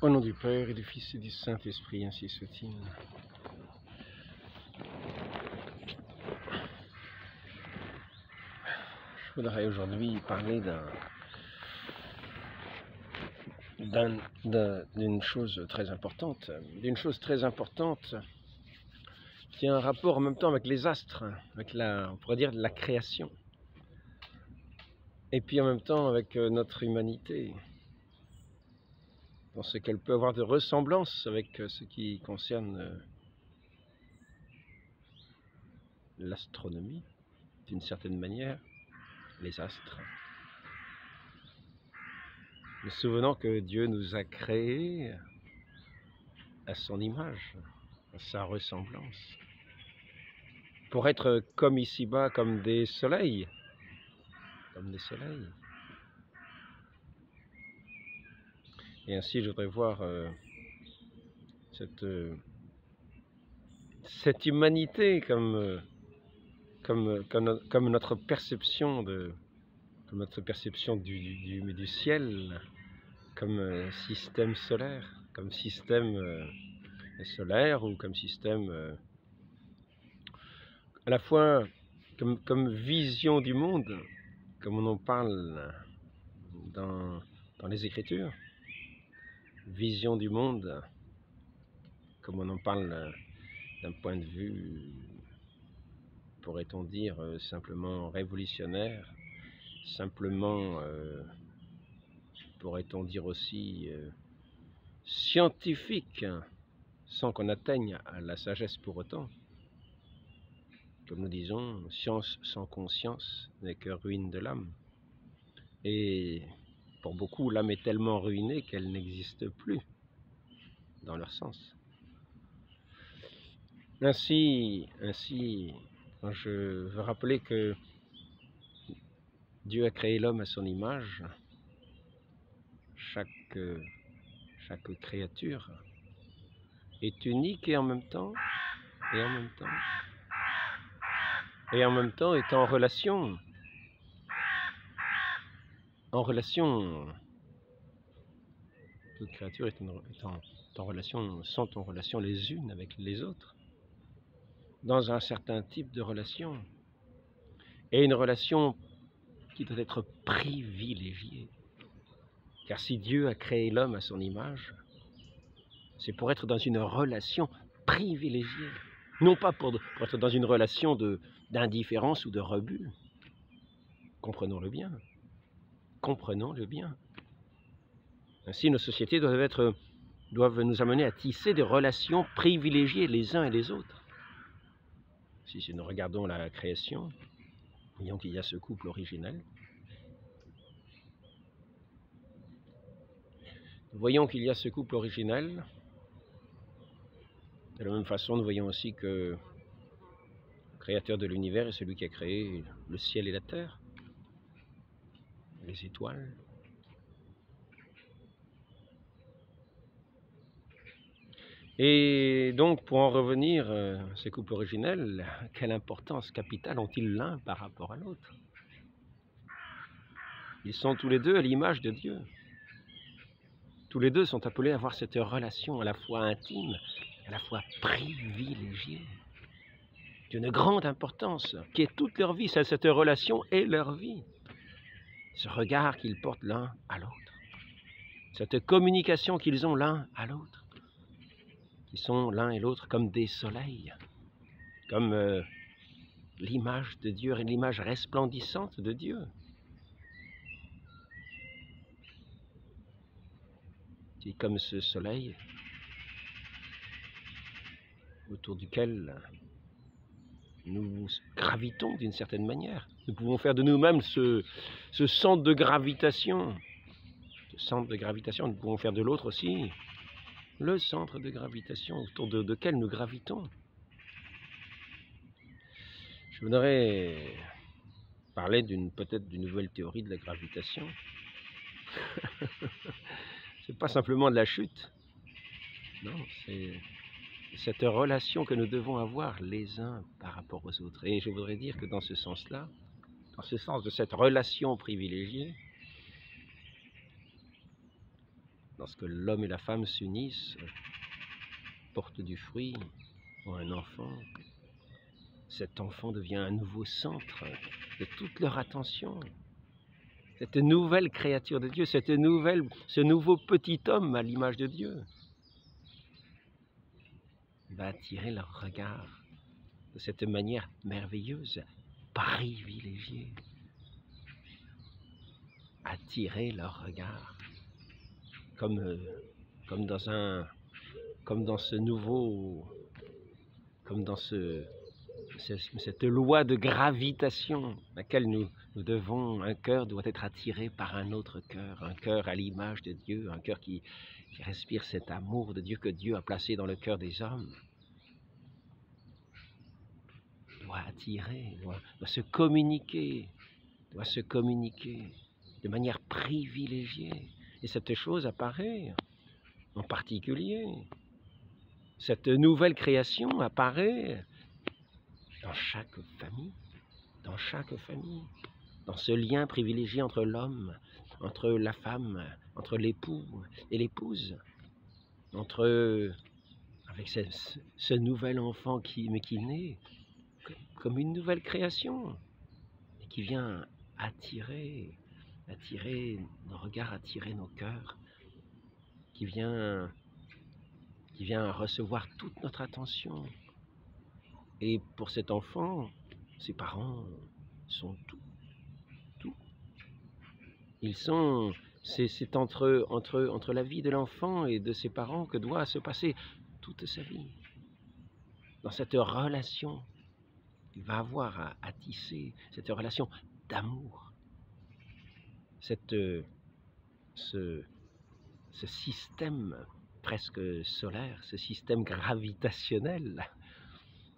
Au nom du Père et du Fils et du Saint-Esprit, ainsi soit-il. Je voudrais aujourd'hui parler d'une chose très importante, qui a un rapport en même temps avec les astres, avec on pourrait dire la création, et puis en même temps avec notre humanité, dans ce qu'elle peut avoir de ressemblance avec ce qui concerne l'astronomie, d'une certaine manière, les astres. Nous souvenons que Dieu nous a créés à son image, à sa ressemblance, pour être comme ici-bas, comme des soleils, Et ainsi, je voudrais voir cette humanité comme notre perception du ciel, comme système solaire, ou comme système à la fois comme vision du monde, comme on en parle dans les Écritures, vision du monde, comme on en parle d'un point de vue, pourrait-on dire, simplement révolutionnaire, simplement, pourrait-on dire aussi, scientifique, sans qu'on atteigne à la sagesse pour autant. Comme nous disons, science sans conscience n'est que ruine de l'âme. Et pour beaucoup, l'âme est tellement ruinée qu'elle n'existe plus dans leur sens. Ainsi, je veux rappeler que Dieu a créé l'homme à son image. Chaque créature est unique et en même temps est en relation. Toute créature sont en relation les unes avec les autres, dans un certain type de relation, et une relation qui doit être privilégiée. Car si Dieu a créé l'homme à son image, c'est pour être dans une relation privilégiée, non pas pour être dans une relation d'indifférence ou de rebut. Comprenons-le bien. Ainsi, nos sociétés doivent nous amener à tisser des relations privilégiées les uns et les autres. Si nous regardons la création, voyons qu'il y a ce couple originel. De la même façon, nous voyons aussi que le créateur de l'univers est celui qui a créé le ciel et la terre, les étoiles. Et donc, pour en revenir à ces couples originels, quelle importance capitale ont-ils l'un par rapport à l'autre? Ils sont tous les deux à l'image de Dieu. Tous les deux sont appelés à avoir cette relation à la fois intime, à la fois privilégiée, d'une grande importance, qui est toute leur vie. Cette relation est leur vie. Ce regard qu'ils portent l'un à l'autre, cette communication qu'ils ont l'un à l'autre, qui sont l'un et l'autre comme des soleils, comme l'image de Dieu et l'image resplendissante de Dieu. C'est comme ce soleil autour duquel nous gravitons d'une certaine manière. Nous pouvons faire de nous-mêmes ce centre de gravitation. Nous pouvons faire de l'autre aussi le centre de gravitation autour de lequel nous gravitons. Je voudrais parler peut-être d'une nouvelle théorie de la gravitation. C'est pas simplement de la chute. Non, c'est cette relation que nous devons avoir les uns par rapport aux autres. Et je voudrais dire que dans ce sens-là, dans ce sens de cette relation privilégiée, lorsque l'homme et la femme s'unissent, portent du fruit, ont un enfant, cet enfant devient un nouveau centre de toute leur attention. Cette nouvelle créature de Dieu, ce nouveau petit homme à l'image de Dieu, va attirer leur regard de cette manière merveilleuse, privilégiée. Attirer leur regard, comme cette loi de gravitation, laquelle nous devons, un cœur doit être attiré par un autre cœur, un cœur à l'image de Dieu, un cœur qui respire cet amour de Dieu que Dieu a placé dans le cœur des hommes. Doit attirer, doit se communiquer de manière privilégiée. Et cette chose apparaît en particulier. Cette nouvelle création apparaît dans chaque famille, dans ce lien privilégié entre l'homme, entre la femme, entre l'époux et l'épouse, avec ce nouvel enfant qui naît comme une nouvelle création et qui vient attirer nos regards, attirer nos cœurs, qui vient recevoir toute notre attention. Et pour cet enfant, ses parents sont tout. C'est entre la vie de l'enfant et de ses parents que doit se passer toute sa vie. Dans cette relation, il va avoir à tisser cette relation d'amour. Ce système presque solaire, ce système gravitationnel,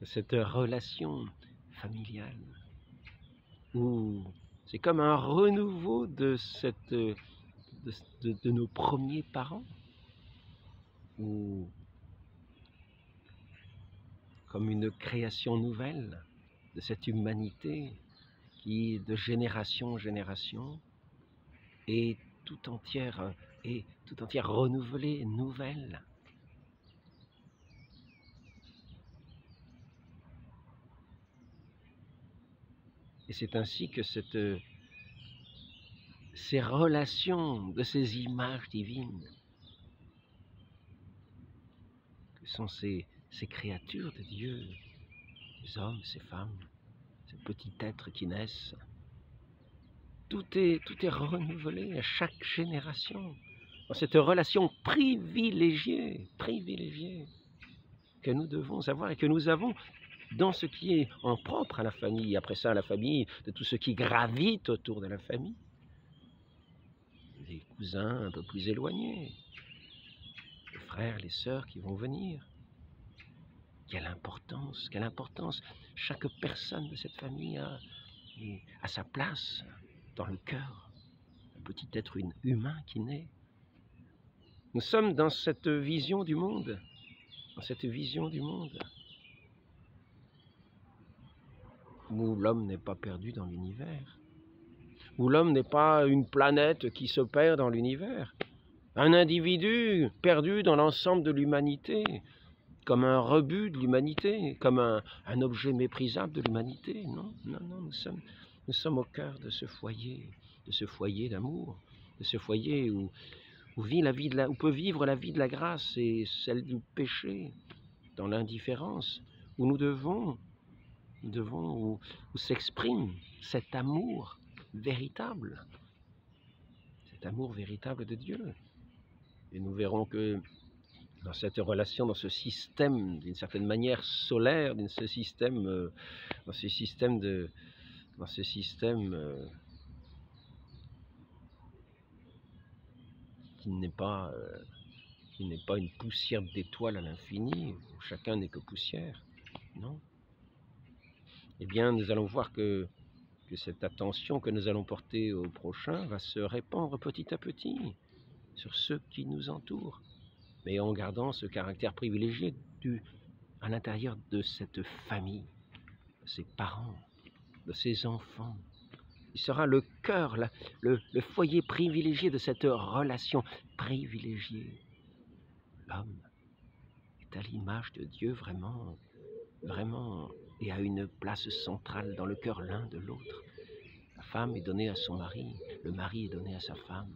cette relation familiale, où c'est comme un renouveau de nos premiers parents, ou comme une création nouvelle de cette humanité qui, de génération en génération, est tout entière renouvelée, nouvelle. Et c'est ainsi que ces relations de ces images divines, que sont ces créatures de Dieu, ces hommes, ces femmes, ces petits êtres qui naissent, tout est renouvelé à chaque génération, dans cette relation privilégiée que nous devons avoir et que nous avons dans ce qui est en propre à la famille. Après ça, la famille, de tout ce qui gravite autour de la famille. Les cousins un peu plus éloignés, les frères, les sœurs qui vont venir. Quelle importance! Chaque personne de cette famille a sa place dans le cœur, un petit être humain qui naît. Nous sommes dans cette vision du monde, où l'homme n'est pas perdu dans l'univers, où l'homme n'est pas une planète qui se perd dans l'univers, un individu perdu dans l'ensemble de l'humanité, comme un rebut de l'humanité, comme un objet méprisable de l'humanité. Non, nous sommes au cœur de ce foyer d'amour, de ce foyer où peut vivre la vie de la grâce et celle du péché, dans l'indifférence, où où s'exprime cet amour véritable de Dieu. Et nous verrons que dans cette relation, dans ce système, d'une certaine manière solaire, dans ce système qui n'est pas une poussière d'étoiles à l'infini, où chacun n'est que poussière, non. Eh bien, nous allons voir que cette attention que nous allons porter au prochain va se répandre petit à petit sur ceux qui nous entourent, mais en gardant ce caractère privilégié à l'intérieur de cette famille, de ses parents, de ses enfants, Il sera le cœur, le foyer privilégié de cette relation privilégiée. L'homme est à l'image de Dieu vraiment, vraiment, et a une place centrale dans le cœur l'un de l'autre. La femme est donnée à son mari, le mari est donné à sa femme.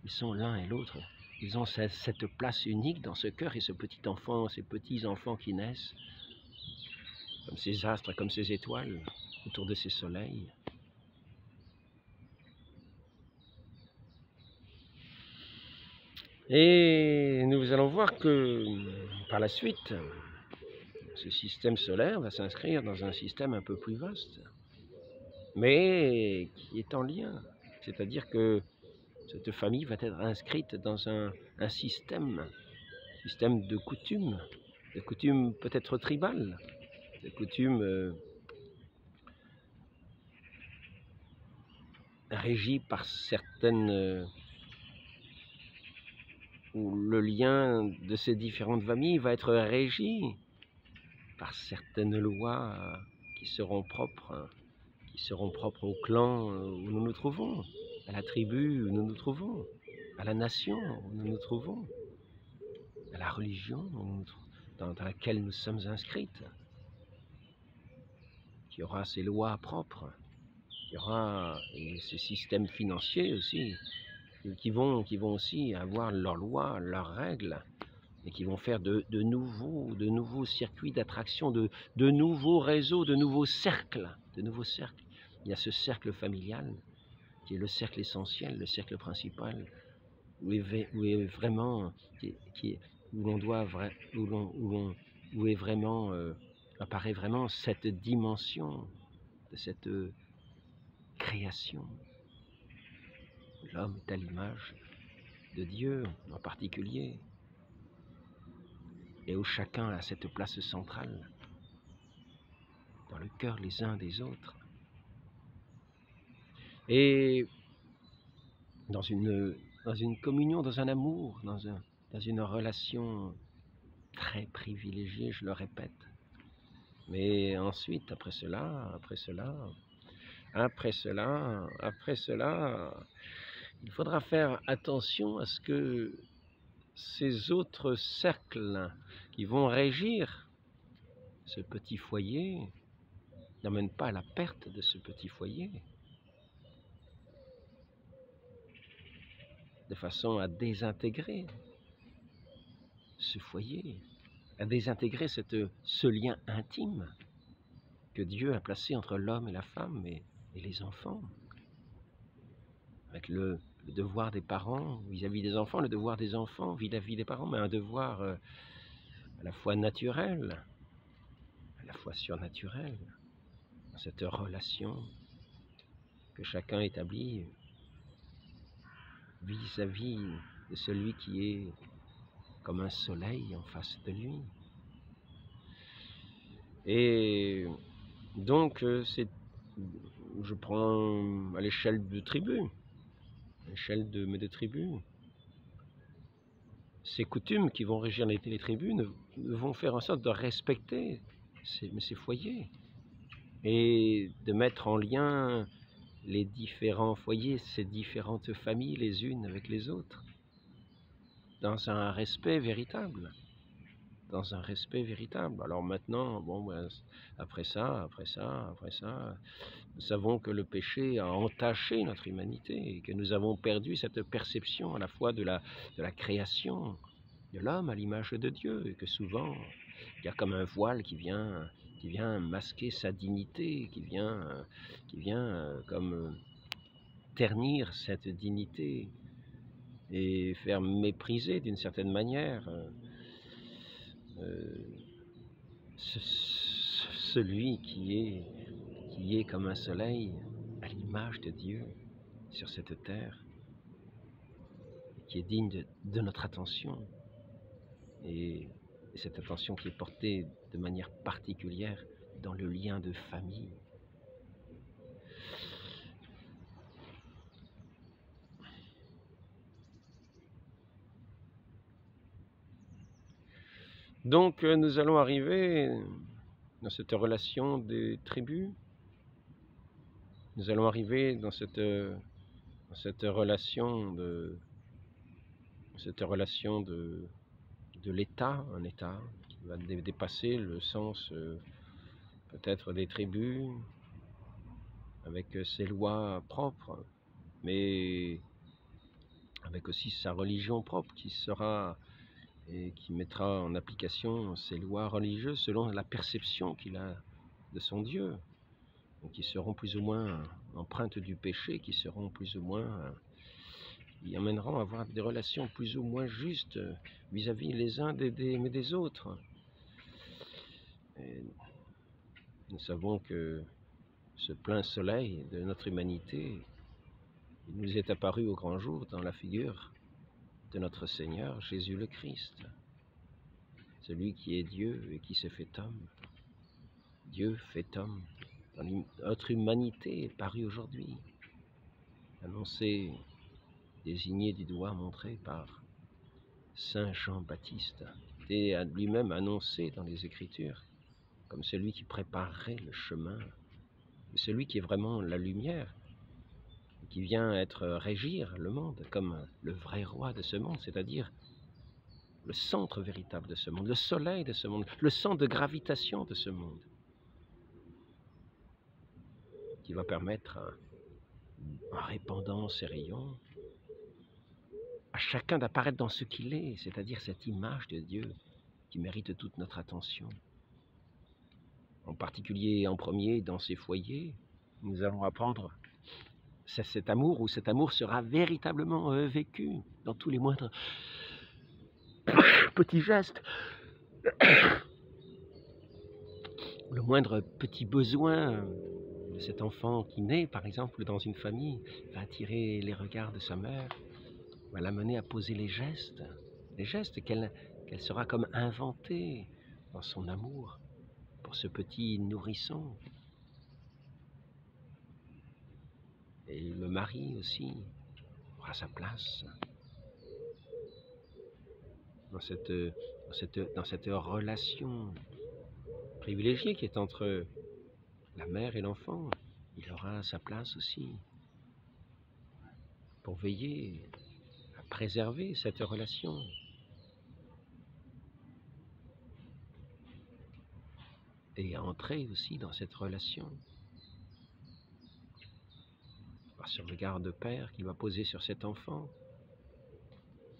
Ils sont l'un et l'autre. Ils ont cette place unique dans ce cœur et ce petit enfant, ces petits enfants qui naissent, comme ces astres, comme ces étoiles, autour de ces soleils. Et nous allons voir que, par la suite, ce système solaire va s'inscrire dans un système un peu plus vaste, mais qui est en lien. C'est-à-dire que cette famille va être inscrite dans un système de coutumes peut-être tribales, de coutumes régies par certaines... où le lien de ces différentes familles va être régi par certaines lois qui seront propres au clan où nous nous trouvons, à la tribu où nous nous trouvons, à la nation où nous nous trouvons, à la religion dans laquelle nous sommes inscrites. Il y aura ces lois propres, il y aura ces systèmes financiers aussi, qui vont aussi avoir leurs lois, leurs règles, et qui vont faire de nouveaux circuits d'attraction, de nouveaux réseaux, de nouveaux cercles. Il y a ce cercle familial, qui est le cercle essentiel, le cercle principal, où est vraiment, apparaît vraiment cette dimension de cette création. L'homme est à l'image de Dieu en particulier, et où chacun a cette place centrale dans le cœur les uns des autres. Et dans une communion, dans un amour, dans une relation très privilégiée, je le répète. Mais ensuite, après cela, il faudra faire attention à ce que ces autres cercles qui vont régir ce petit foyer n'amènent pas à la perte de ce petit foyer, de façon à désintégrer ce foyer, à désintégrer ce lien intime que Dieu a placé entre l'homme et la femme et les enfants, avec le devoir des parents vis-à-vis des enfants, le devoir des enfants vis-à-vis des parents, mais un devoir à la fois naturel, à la fois surnaturel, dans cette relation que chacun établit vis-à-vis de celui qui est comme un soleil en face de lui. Et donc, je prends à l'échelle de tribus, de tribus, ces coutumes qui vont régir les tribus vont faire en sorte de respecter ces foyers et de mettre en lien les différents foyers, ces différentes familles les unes avec les autres, dans un respect véritable. Alors maintenant, bon, ben, après ça, nous savons que le péché a entaché notre humanité et que nous avons perdu cette perception à la fois de la création de l'homme à l'image de Dieu, et que souvent, il y a comme un voile qui vient masquer sa dignité, qui vient comme ternir cette dignité et faire mépriser d'une certaine manière celui qui est comme un soleil à l'image de Dieu sur cette terre, qui est digne de notre attention, et cette attention qui est portée de manière particulière dans le lien de famille. Donc nous allons arriver dans cette relation des tribus, nous allons arriver dans cette relation de l'État, un État qui va dépasser le sens peut-être des tribus, avec ses lois propres, mais avec aussi sa religion propre qui sera et qui mettra en application ses lois religieuses selon la perception qu'il a de son Dieu, qui seront plus ou moins empreintes du péché, qui seront plus ou moins, qui amèneront à avoir des relations plus ou moins justes vis-à-vis les uns des autres. Et nous savons que ce plein soleil de notre humanité, il nous est apparu au grand jour dans la figure de notre Seigneur Jésus le Christ, celui qui est Dieu et qui s'est fait homme. Dieu fait homme. Notre humanité est parue aujourd'hui, annoncée, désignée du doigt, montrée par Saint Jean-Baptiste, et lui-même annoncé dans les Écritures comme celui qui préparerait le chemin, celui qui est vraiment la lumière, qui vient régir le monde comme le vrai roi de ce monde, c'est-à-dire le centre véritable de ce monde, le soleil de ce monde, le centre de gravitation de ce monde, qui va permettre, en répandant ses rayons, à chacun d'apparaître dans ce qu'il est, c'est-à-dire cette image de Dieu qui mérite toute notre attention. En particulier, en premier, dans ces foyers, nous allons apprendre cet amour, où cet amour sera véritablement vécu dans tous les moindres petits gestes, le moindre petit besoin de cet enfant qui naît, par exemple, dans une famille, va attirer les regards de sa mère, va l'amener à poser les gestes qu'elle sera comme inventée dans son amour pour ce petit nourrisson. Et le mari aussi aura sa place dans cette relation privilégiée qui est entre la mère et l'enfant. Il aura sa place aussi pour veiller à préserver cette relation. Et à entrer aussi dans cette relation par ce regard de père qu'il va poser sur cet enfant,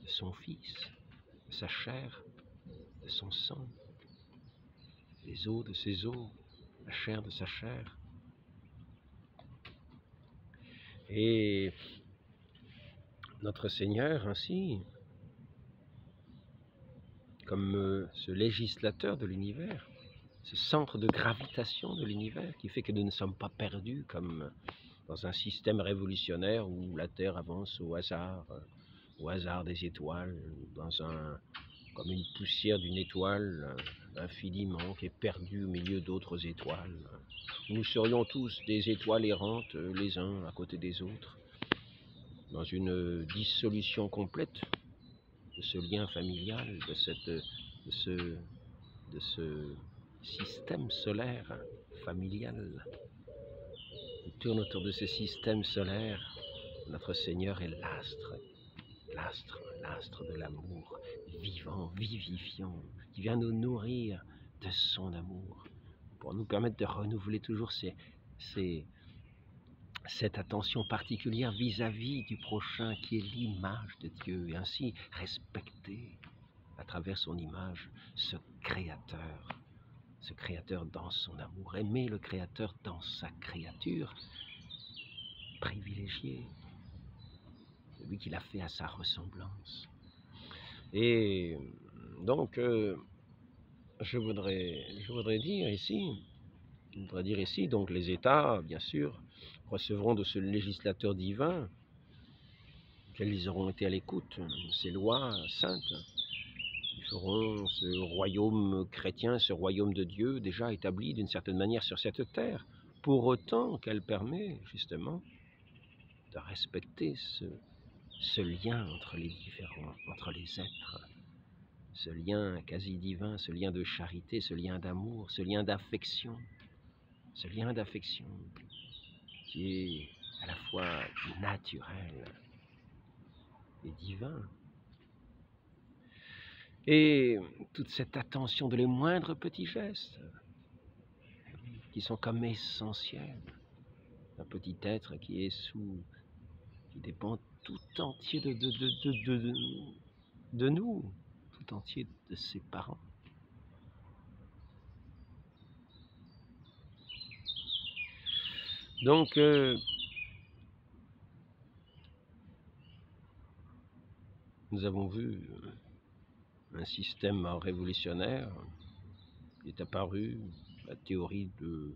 de son fils, de sa chair, de son sang, les os de ses os, la chair de sa chair. Et notre Seigneur ainsi, comme ce législateur de l'univers, ce centre de gravitation de l'univers qui fait que nous ne sommes pas perdus comme dans un système révolutionnaire où la Terre avance au hasard des étoiles, comme une poussière d'une étoile infiniment qui est perdue au milieu d'autres étoiles. Nous serions tous des étoiles errantes les uns à côté des autres, dans une dissolution complète de ce lien familial, de ce système solaire familial. Il tourne autour de ce système solaire. Notre Seigneur est l'astre de l'amour, vivant, vivifiant, qui vient nous nourrir de son amour, pour nous permettre de renouveler toujours cette attention particulière vis-à-vis du prochain qui est l'image de Dieu, et ainsi respecter à travers son image ce Créateur dans son amour, aimer le Créateur dans sa créature privilégiée, celui qu'il a fait à sa ressemblance. Et donc, je voudrais dire ici, donc les États, bien sûr, recevront de ce législateur divin, quels ils auront été à l'écoute, ces lois saintes. Ils feront ce royaume chrétien, ce royaume de Dieu, déjà établi d'une certaine manière sur cette terre, pour autant qu'elle permet, justement, de respecter ce lien entre les différents, entre les êtres, ce lien quasi divin, ce lien de charité, ce lien d'amour, ce lien d'affection, qui est à la fois naturel et divin. Et toute cette attention de les moindres petits gestes, qui sont comme essentiels. Un petit être qui est qui dépend tout entier de nous, tout entier de ses parents. Donc, nous avons vu un système révolutionnaire qui est apparu, la théorie de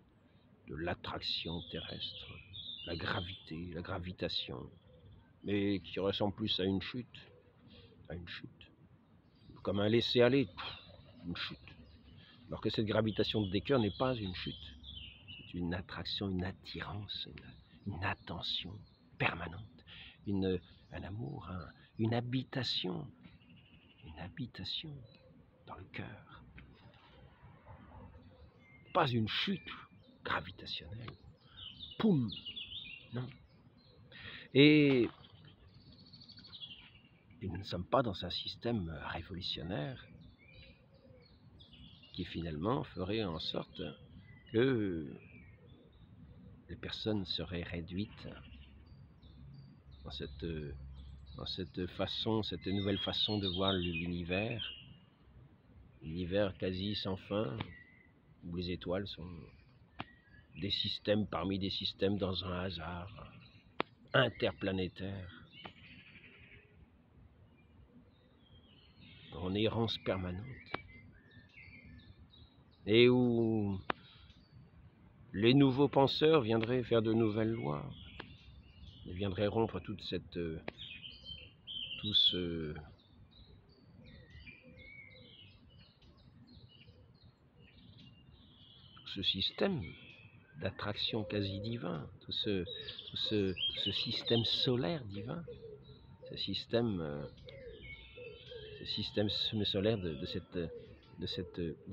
l'attraction terrestre, la gravité, la gravitation, mais qui ressemble plus à une chute, comme un laisser-aller, une chute. Alors que cette gravitation des cœurs n'est pas une chute, c'est une attraction, une attirance, une attention permanente, un amour, une habitation dans le cœur. Pas une chute gravitationnelle, poum, non. Et nous ne sommes pas dans un système révolutionnaire qui finalement ferait en sorte que les personnes seraient réduites dans cette façon, cette nouvelle façon de voir l'univers quasi sans fin, où les étoiles sont des systèmes parmi des systèmes dans un hasard interplanétaire, en errance permanente, et où les nouveaux penseurs viendraient faire de nouvelles lois, ils viendraient rompre tout ce système d'attraction quasi divin, tout ce système solaire divin, ce système solaire de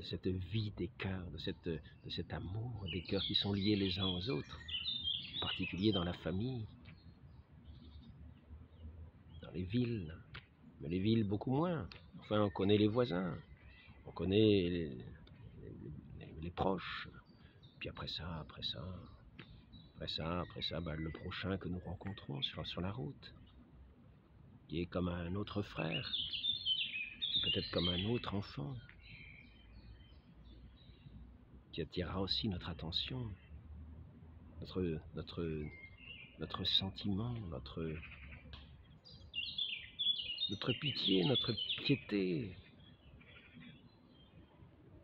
cette vie des cœurs, de cet amour des cœurs qui sont liés les uns aux autres, en particulier dans la famille, dans les villes, mais les villes beaucoup moins. Enfin, on connaît les voisins, on connaît les proches, puis après ça, le prochain que nous rencontrons sur la route, qui est comme un autre frère, peut-être comme un autre enfant, qui attirera aussi notre attention, notre sentiment, notre pitié, notre piété.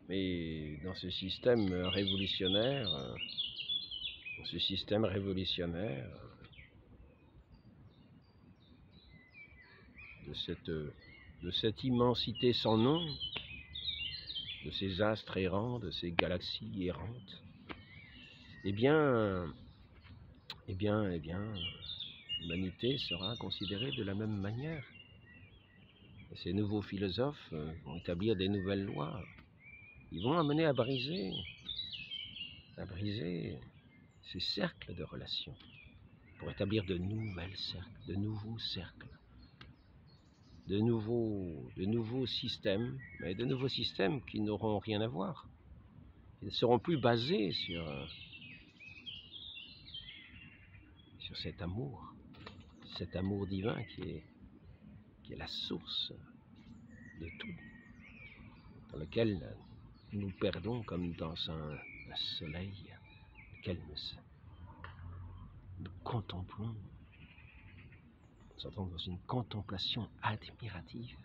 Mais dans ce système révolutionnaire, de cette immensité sans nom, de ces astres errants, de ces galaxies errantes, eh bien, l'humanité sera considérée de la même manière. Et ces nouveaux philosophes vont établir des nouvelles lois. Ils vont amener à briser ces cercles de relations, pour établir de nouvelles cercles, de nouveaux cercles, de nouveaux systèmes, mais de nouveaux systèmes qui n'auront rien à voir. Ils ne seront plus basés sur cet amour divin qui est la source de tout, dans lequel nous nous perdons comme dans un soleil, lequel nous contemplons, nous entrons dans une contemplation admirative.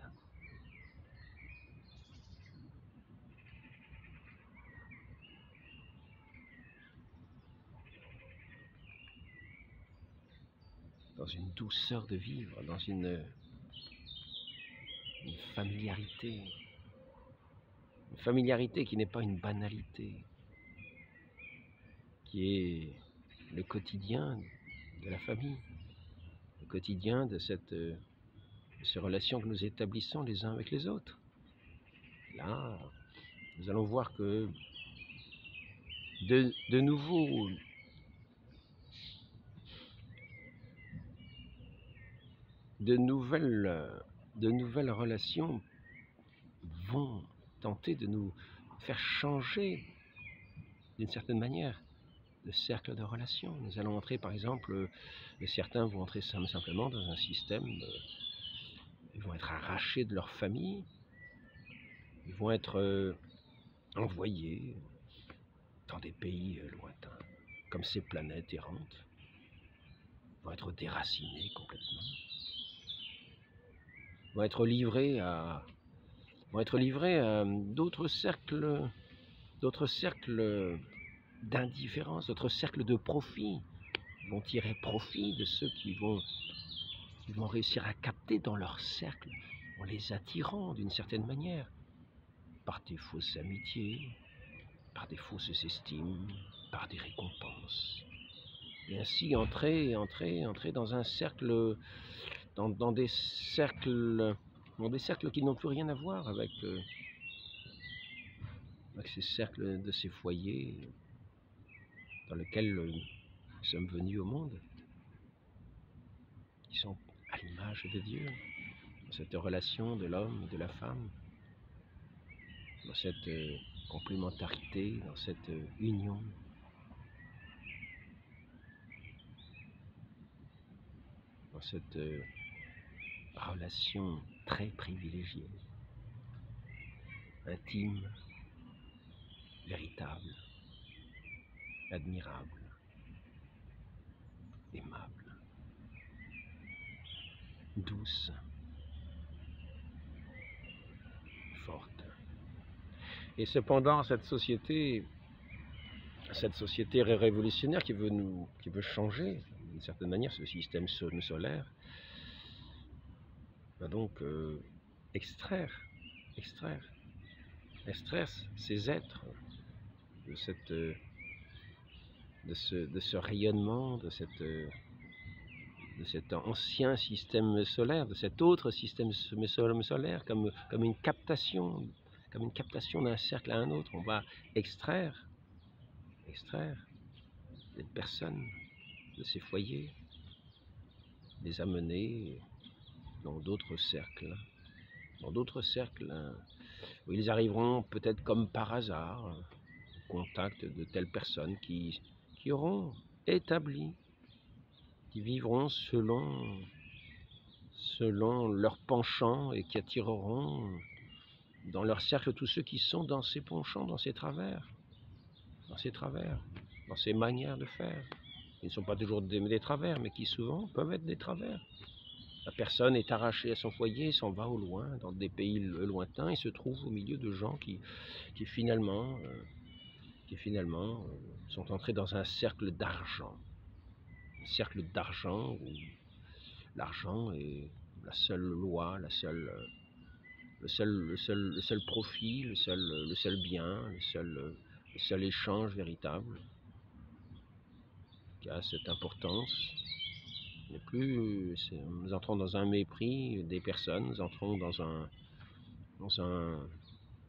Dans une douceur de vivre, dans une familiarité. Une familiarité qui n'est pas une banalité, qui est le quotidien de la famille, le quotidien de ces relations que nous établissons les uns avec les autres. Là, nous allons voir que de nouveaux de nouvelles relations vont tenter de nous faire changer d'une certaine manière le cercle de relations. Nous allons entrer, par exemple, certains vont entrer simplement dans un système, ils vont être arrachés de leur famille, ils vont être envoyés dans des pays lointains, comme ces planètes errantes, ils vont être déracinés complètement, ils vont être livrés à d'autres cercles d'indifférence, d'autres cercles de profit. Ils vont tirer profit de ceux qui vont réussir à capter dans leur cercle, en les attirant d'une certaine manière, par des fausses amitiés, par des fausses estimes, par des récompenses. Et ainsi entrer dans un cercle, dans des cercles qui n'ont plus rien à voir avec ces cercles de ces foyers dans lesquels nous sommes venus au monde, qui sont à l'image de Dieu, dans cette relation de l'homme et de la femme, dans cette complémentarité, dans cette union. Dans cette relation très privilégiée, intime, véritable, admirable, aimable, douce, forte. Et cependant, cette société révolutionnaire qui veut changer, d'une certaine manière, ce système solaire, va donc extraire ces êtres de ce rayonnement, de cet ancien système solaire, de cet autre système solaire, comme une captation d'un cercle à un autre. On va extraire des personnes de ces foyers, les amener dans d'autres cercles, où ils arriveront peut-être comme par hasard au contact de telles personnes qui auront établi, qui vivront selon leur penchant et qui attireront dans leur cercle tous ceux qui sont dans ces penchants, dans ces travers, dans ces manières de faire. Ils ne sont pas toujours des travers, mais qui souvent peuvent être des travers. La personne est arrachée à son foyer, s'en va au loin, dans des pays lointains, et se trouve au milieu de gens qui finalement sont entrés dans un cercle d'argent. Un cercle d'argent où l'argent est la seule loi, le seul profit, le seul bien, le seul échange véritable, qui a cette importance. Nous entrons dans un mépris des personnes, nous entrons dans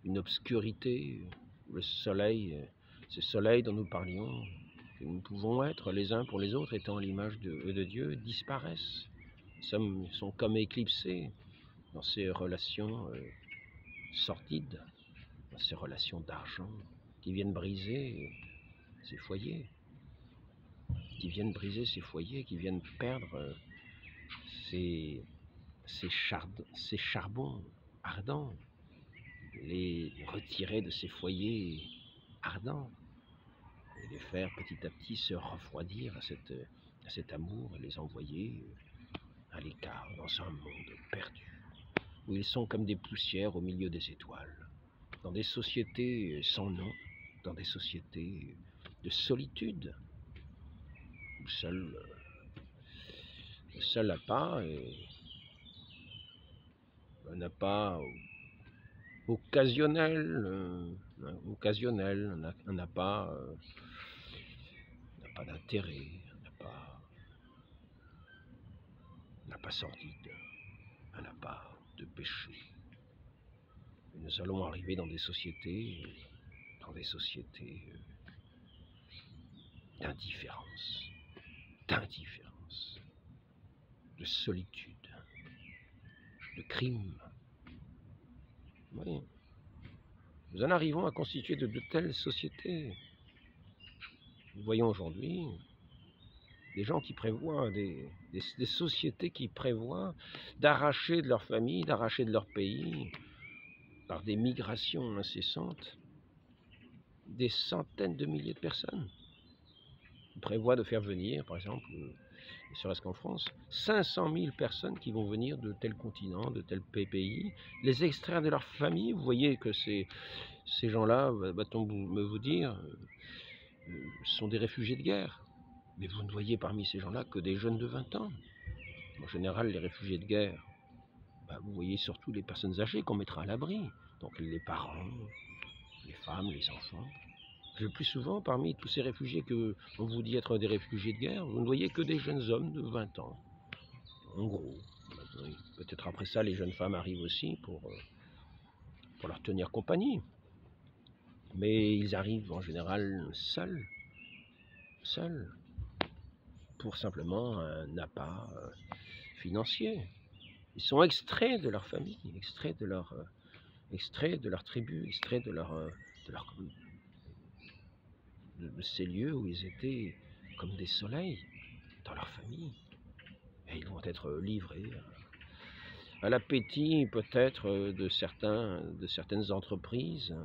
une obscurité. Le soleil, ce soleil dont nous parlions, que nous pouvons être les uns pour les autres, étant l'image de Dieu, disparaissent. Sont comme éclipsés dans ces relations sordides, dans ces relations d'argent, qui viennent briser ces foyers, qui viennent perdre ces charbons ardents, les retirer de ces foyers ardents, et les faire petit à petit se refroidir à cet amour, et les envoyer à l'écart, dans un monde perdu, où ils sont comme des poussières au milieu des étoiles, dans des sociétés sans nom, dans des sociétés de solitude, où le seul appât est un appât occasionnel, un appât d'intérêt, un appât sordide, un appât de péché. Et nous allons arriver dans des sociétés d'indifférence, de solitude, de crime. Oui. Nous en arrivons à constituer de telles sociétés. Nous voyons aujourd'hui des gens qui prévoient, des sociétés qui prévoient d'arracher de leur famille, d'arracher de leur pays, par des migrations incessantes, des centaines de milliers de personnes. Ils prévoient de faire venir, par exemple, ne serait-ce qu'en France, 500 000 personnes qui vont venir de tel continent, de tel pays, les extraire de leur famille. Vous voyez que ces gens-là, va-t-on vous dire, sont des réfugiés de guerre. Mais vous ne voyez parmi ces gens-là que des jeunes de 20 ans. En général, les réfugiés de guerre, vous voyez surtout les personnes âgées qu'on mettra à l'abri. Donc les parents, les femmes, les enfants. Le plus souvent, parmi tous ces réfugiés que on vous dit être des réfugiés de guerre, vous ne voyez que des jeunes hommes de 20 ans. En gros. Peut-être après ça, les jeunes femmes arrivent aussi pour leur tenir compagnie. Mais ils arrivent en général seuls, pour simplement un appât financier. Ils sont extraits de leur famille, extraits de leur tribu, extraits de ces lieux où ils étaient comme des soleils dans leur famille. Et ils vont être livrés à l'appétit peut-être de certaines entreprises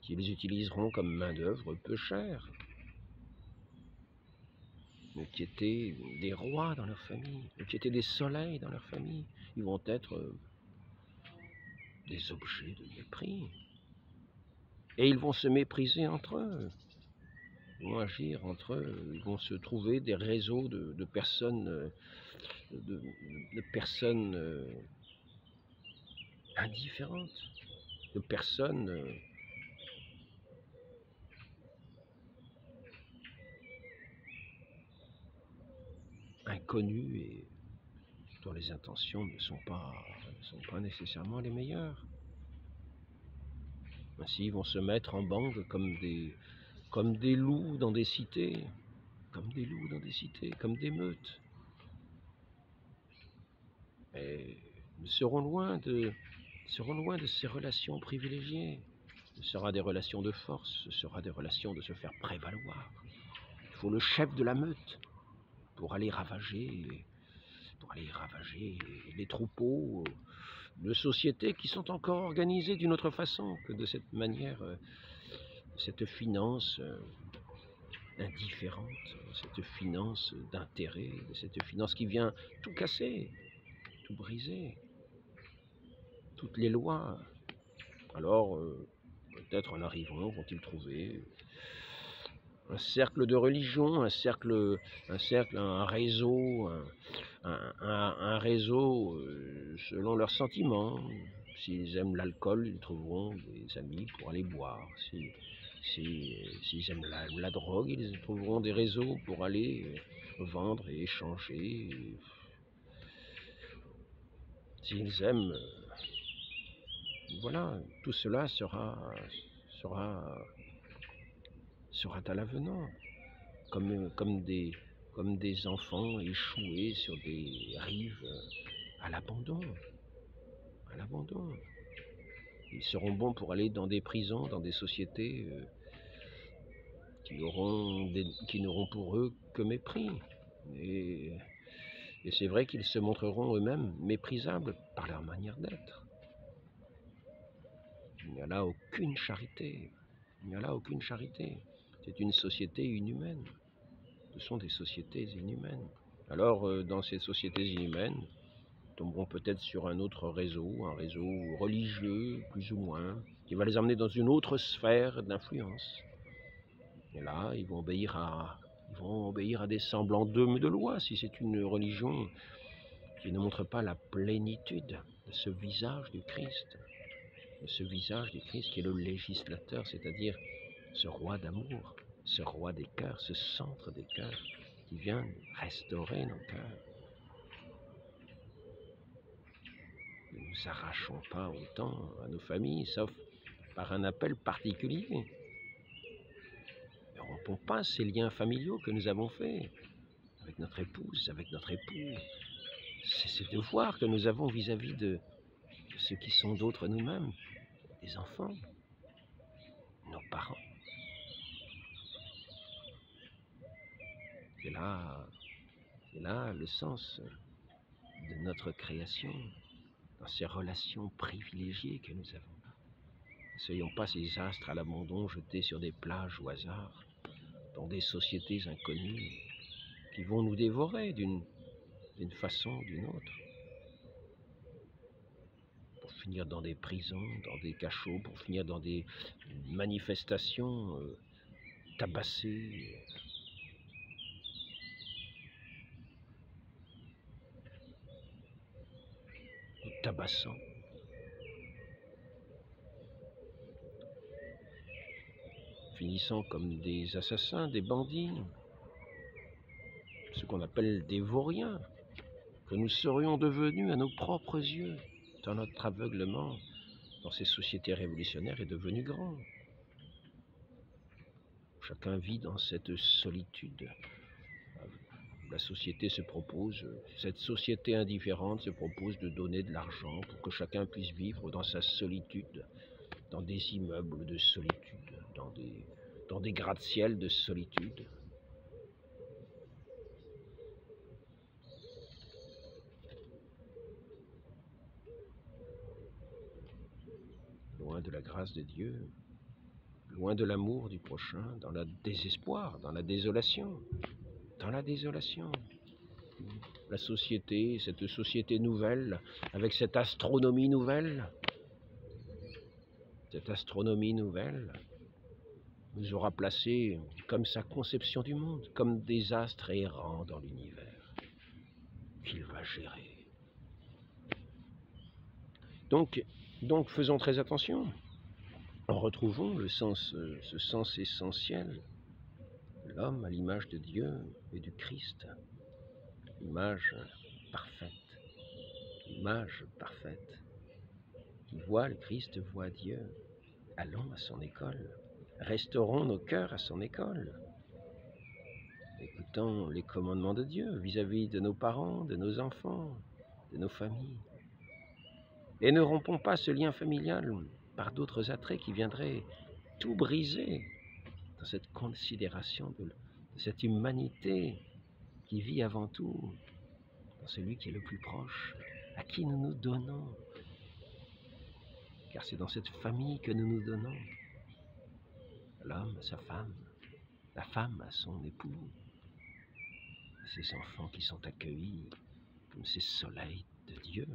qui les utiliseront comme main-d'œuvre peu chère, mais qui étaient des rois dans leur famille, qui étaient des soleils dans leur famille. Ils vont être des objets de mépris. Et ils vont se mépriser entre eux. Ils vont agir entre eux. Ils vont se trouver des réseaux de personnes, de personnes indifférentes, de personnes inconnues et dont les intentions ne sont pas nécessairement les meilleures. Ainsi, ils vont se mettre en bande comme des loups dans des cités, comme des meutes. Et nous serons loin de ces relations privilégiées. Ce sera des relations de force, ce sera des relations de se faire prévaloir. Il faut le chef de la meute pour aller ravager les troupeaux de sociétés qui sont encore organisées d'une autre façon que de cette manière, cette finance indifférente, cette finance d'intérêt, cette finance qui vient tout casser, tout briser, toutes les lois. Alors, peut-être en arrivant, vont-ils trouver un cercle de religion, un réseau, un réseau selon leurs sentiments. S'ils aiment l'alcool, ils trouveront des amis pour aller boire. S'ils aiment la drogue, ils trouveront des réseaux pour aller vendre et échanger. S'ils aiment, voilà, tout cela sera à l'avenant, comme des enfants échoués sur des rives à l'abandon. Ils seront bons pour aller dans des prisons, dans des sociétés qui n'auront pour eux que mépris. Et c'est vrai qu'ils se montreront eux-mêmes méprisables par leur manière d'être. Il n'y a là aucune charité. C'est une société inhumaine. Ce sont des sociétés inhumaines. Alors, dans ces sociétés inhumaines, tomberont peut-être sur un autre réseau, un réseau religieux, plus ou moins, qui va les emmener dans une autre sphère d'influence. Et là, ils vont obéir à des semblants de loi, si c'est une religion qui ne montre pas la plénitude de ce visage du Christ. De ce visage du Christ qui est le législateur, c'est-à-dire ce roi d'amour, ce roi des cœurs, ce centre des cœurs, qui vient restaurer nos cœurs. Ne nous arrachons pas autant à nos familles, sauf par un appel particulier. Ne rompons pas ces liens familiaux que nous avons faits avec notre épouse, avec notre époux. C'est ces devoirs que nous avons vis-à-vis de que ceux qui sont d'autres nous-mêmes, des enfants, nos parents. C'est là le sens de notre création, dans ces relations privilégiées que nous avons. Ne soyons pas ces astres à l'abandon jetés sur des plages au hasard, dans des sociétés inconnues, qui vont nous dévorer d'une façon ou d'une autre, pour finir dans des prisons, dans des cachots, pour finir dans des manifestations tabassées, ou tabassant. Finissant comme des assassins, des bandits, ce qu'on appelle des vauriens, que nous serions devenus à nos propres yeux, tant notre aveuglement dans ces sociétés révolutionnaires est devenu grand. Chacun vit dans cette solitude. La société se propose, cette société indifférente se propose de donner de l'argent pour que chacun puisse vivre dans sa solitude, dans des immeubles de solitude, dans des gratte-ciel de solitude. Loin de la grâce de Dieu, loin de l'amour du prochain, dans le désespoir, dans la désolation, La société, cette société nouvelle, avec cette astronomie nouvelle, nous aura placés comme sa conception du monde, comme des astres errants dans l'univers, qu'il va gérer. Donc faisons très attention. Retrouvons ce sens essentiel, l'homme à l'image de Dieu et du Christ, l'image parfaite, qui voit le Christ, voit Dieu. Allons à son école, restaurons nos cœurs à son école, écoutons les commandements de Dieu vis-à-vis de nos parents, de nos enfants, de nos familles, et ne rompons pas ce lien familial par d'autres attraits qui viendraient tout briser dans cette considération de cette humanité qui vit avant tout dans celui qui est le plus proche, à qui nous nous donnons, car c'est dans cette famille que nous nous donnons. L'homme à sa femme, la femme à son époux, à ses enfants qui sont accueillis comme ces soleils de Dieu.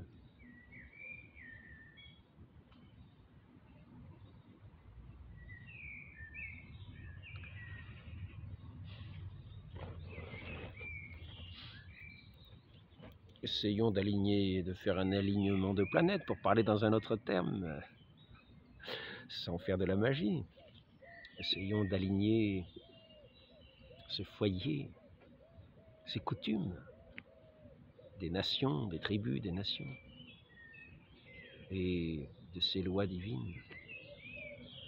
Essayons de faire un alignement de planètes, pour parler dans un autre terme, sans faire de la magie. Essayons d'aligner ce foyer, ces coutumes, des nations, des tribus, des nations, et de ces lois divines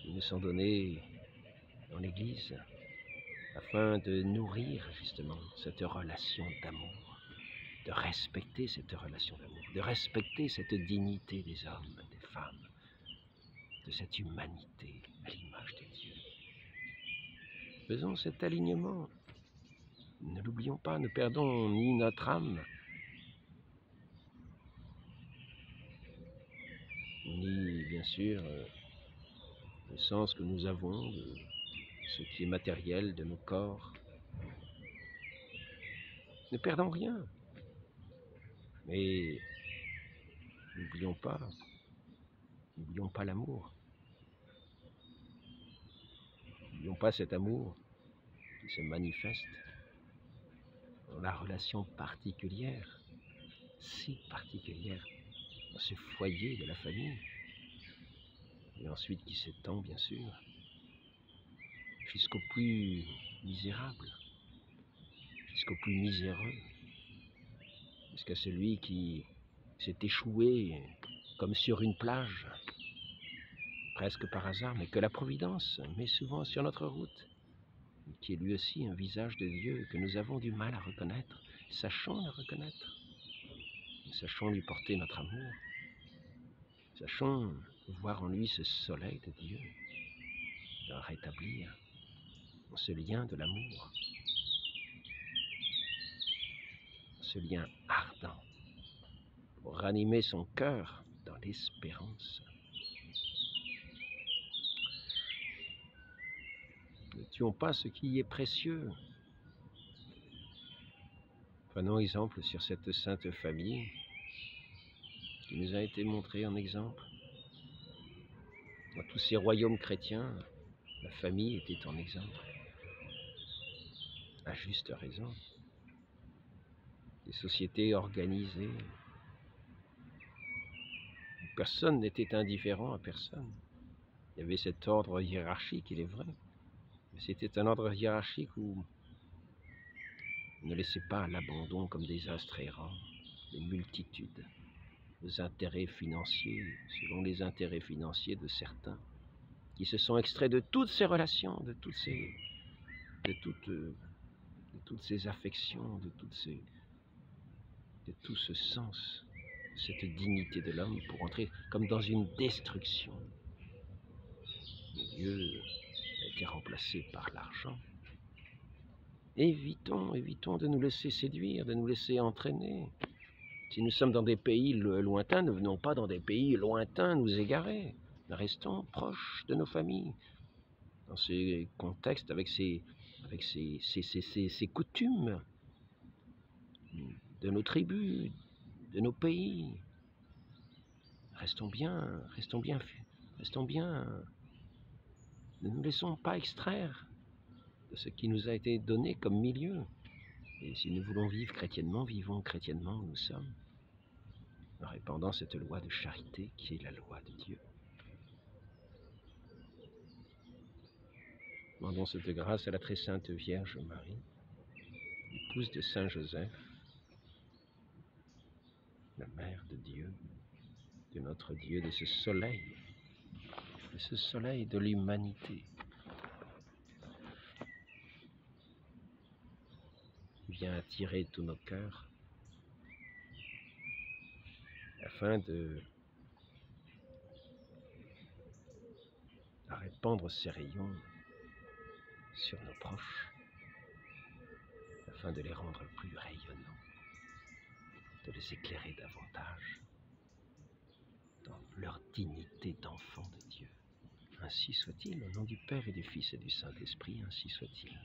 qui nous sont données dans l'Église, afin de nourrir justement cette relation d'amour, de respecter cette relation d'amour, de respecter cette dignité des hommes, des femmes, de cette humanité à l'image de Dieu. Faisons cet alignement. Ne l'oublions pas, ne perdons ni notre âme, ni bien sûr le sens que nous avons de ce qui est matériel, de nos corps. Ne perdons rien. Mais n'oublions pas l'amour. N'oublions pas cet amour qui se manifeste dans la relation particulière, si particulière, dans ce foyer de la famille, et ensuite qui s'étend, bien sûr, jusqu'au plus misérable, jusqu'au plus miséreux, jusqu'à celui qui s'est échoué comme sur une plage, presque par hasard, mais que la Providence met souvent sur notre route, qui est lui aussi un visage de Dieu que nous avons du mal à reconnaître. Sachons le reconnaître, sachons lui porter notre amour. Sachons voir en lui ce soleil de Dieu, de rétablir ce lien de l'amour, ce lien ardent, pour ranimer son cœur dans l'espérance. Ne tuons pas ce qui est précieux. Prenons exemple sur cette sainte famille qui nous a été montrée en exemple. Dans tous ces royaumes chrétiens, la famille était en exemple. À juste raison. Des sociétés organisées. Personne n'était indifférent à personne. Il y avait cet ordre hiérarchique, il est vrai. Mais c'était un ordre hiérarchique où on ne laissait pas l'abandon comme des astres errants, les multitudes, les intérêts financiers, selon les intérêts financiers de certains, qui se sont extraits de toutes ces relations, de toutes ces affections, de tout ce sens, de cette dignité de l'homme pour entrer comme dans une destruction. Dieu a été remplacé par l'argent. Évitons de nous laisser séduire, de nous laisser entraîner. Si nous sommes dans des pays lointains, ne venons pas dans des pays lointains nous égarer. Restons proches de nos familles, dans ces contextes, avec ces coutumes de nos tribus, de nos pays. Restons bien. Ne nous laissons pas extraire de ce qui nous a été donné comme milieu. Et si nous voulons vivre chrétiennement, vivons chrétiennement où nous sommes, en répandant cette loi de charité qui est la loi de Dieu. Demandons cette grâce à la très sainte Vierge Marie, épouse de Saint Joseph, la Mère de Dieu, de notre Dieu, de ce soleil de l'humanité. Vient attirer tous nos cœurs afin de répandre ses rayons sur nos proches, afin de les rendre plus rayonnants, de les éclairer davantage dans leur dignité d'enfants de Dieu. Ainsi soit-il, au nom du Père et du Fils et du Saint-Esprit, ainsi soit-il.